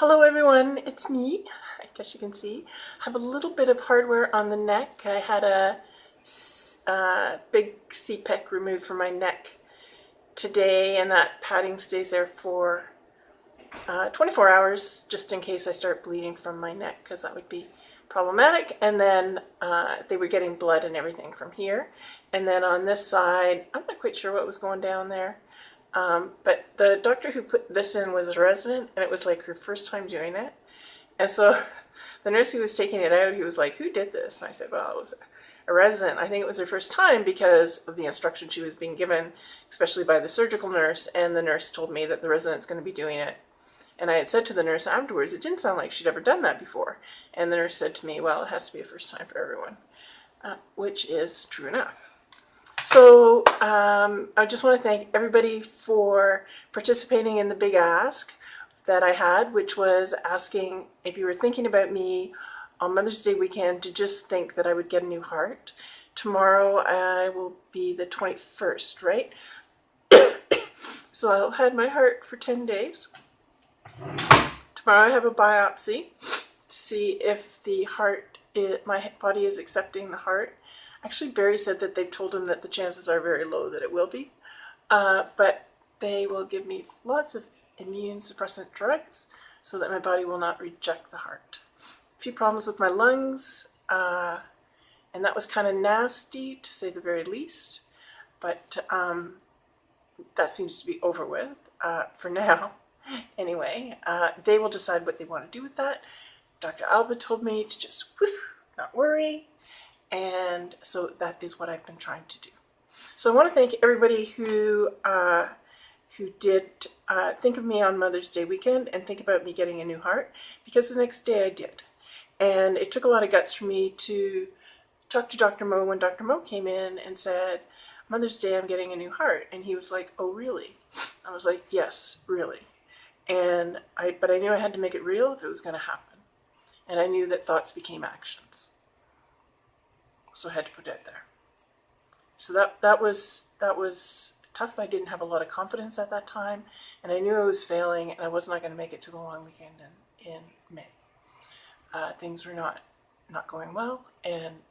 Hello everyone, it's me. I guess you can see. I have a little bit of hardware on the neck. I had a big CPEC removed from my neck today, and that padding stays there for 24 hours just in case I start bleeding from my neck, because that would be problematic. And then they were getting blood and everything from here. And then on this side, I'm not quite sure what was going down there. But the doctor who put this in was a resident, and it was like her first time doing it. And so the nurse who was taking it out, he was like, "Who did this?" And I said, "Well, it was a resident. I think it was her first time because of the instruction she was being given, especially by the surgical nurse. And the nurse told me that the resident's going to be doing it." And I had said to the nurse afterwards, it didn't sound like she'd ever done that before. And the nurse said to me, "Well, it has to be a first time for everyone," which is true enough. So I just want to thank everybody for participating in the big ask that I had, which was asking if you were thinking about me on Mother's Day weekend to just think that I would get a new heart. Tomorrow I will be the 21st, right? So I'll have my heart for 10 days. Tomorrow I have a biopsy to see if the heart, my body is accepting the heart. Actually, Barry said that they've told him that the chances are very low that it will be. But they will give me lots of immune suppressant drugs so that my body will not reject the heart. A few problems with my lungs, and that was kind of nasty to say the very least. But that seems to be over with for now. Anyway, they will decide what they want to do with that. Dr. Alba told me to just not worry. And so that is what I've been trying to do. So I want to thank everybody who did think of me on Mother's Day weekend and think about me getting a new heart, because the next day I did. And it took a lot of guts for me to talk to Dr. Mo when Dr. Mo came in and said, "Mother's Day, I'm getting a new heart." And he was like, "Oh, really?" I was like, "Yes, really." But I knew I had to make it real if it was going to happen. And I knew that thoughts became actions. So I had to put it out there. So that was tough. I didn't have a lot of confidence at that time, and I knew I was failing, and I was not going to make it to the long weekend in May. Things were not going well, and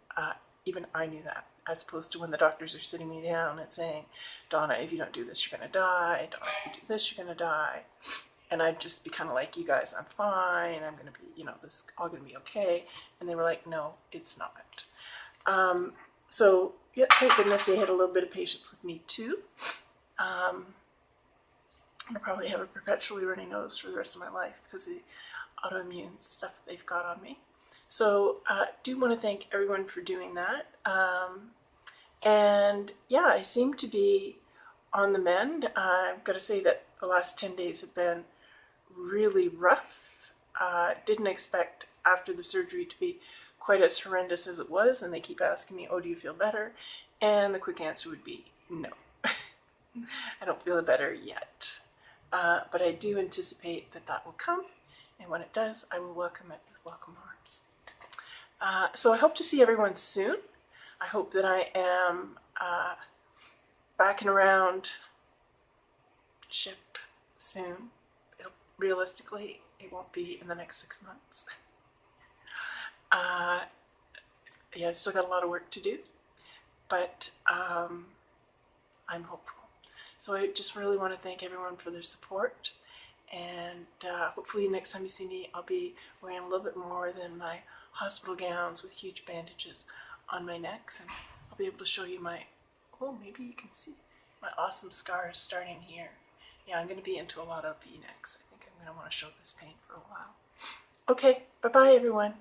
even I knew that. As opposed to when the doctors are sitting me down and saying, "Donna, if you don't do this, you're going to die. Donna, if you do this, you're going to die." And I'd just be kind of like, "You guys, I'm fine. I'm going to be, this is all going to be okay." And they were like, "No, it's not." So yeah, thank goodness they had a little bit of patience with me too. I'll probably have a perpetually running nose for the rest of my life because of the autoimmune stuff they've got on me. So do want to thank everyone for doing that. And yeah, I seem to be on the mend. I've got to say that the last 10 days have been really rough. Didn't expect after the surgery to be quite as horrendous as it was, and they keep asking me, "Oh, do you feel better?" And the quick answer would be no. I don't feel better yet, but I do anticipate that will come, and when it does, I will welcome it with welcome arms. So I hope to see everyone soon. I hope that I am back and around ship soon. Realistically, it won't be in the next 6 months. Yeah, I've still got a lot of work to do, but I'm hopeful. So I just really want to thank everyone for their support, and hopefully next time you see me, I'll be wearing a little bit more than my hospital gowns with huge bandages on my necks, and I'll be able to show you maybe you can see my awesome scars starting here. Yeah, I'm going to be into a lot of V-necks. I think I'm going to want to show this paint for a while. Okay, bye-bye everyone.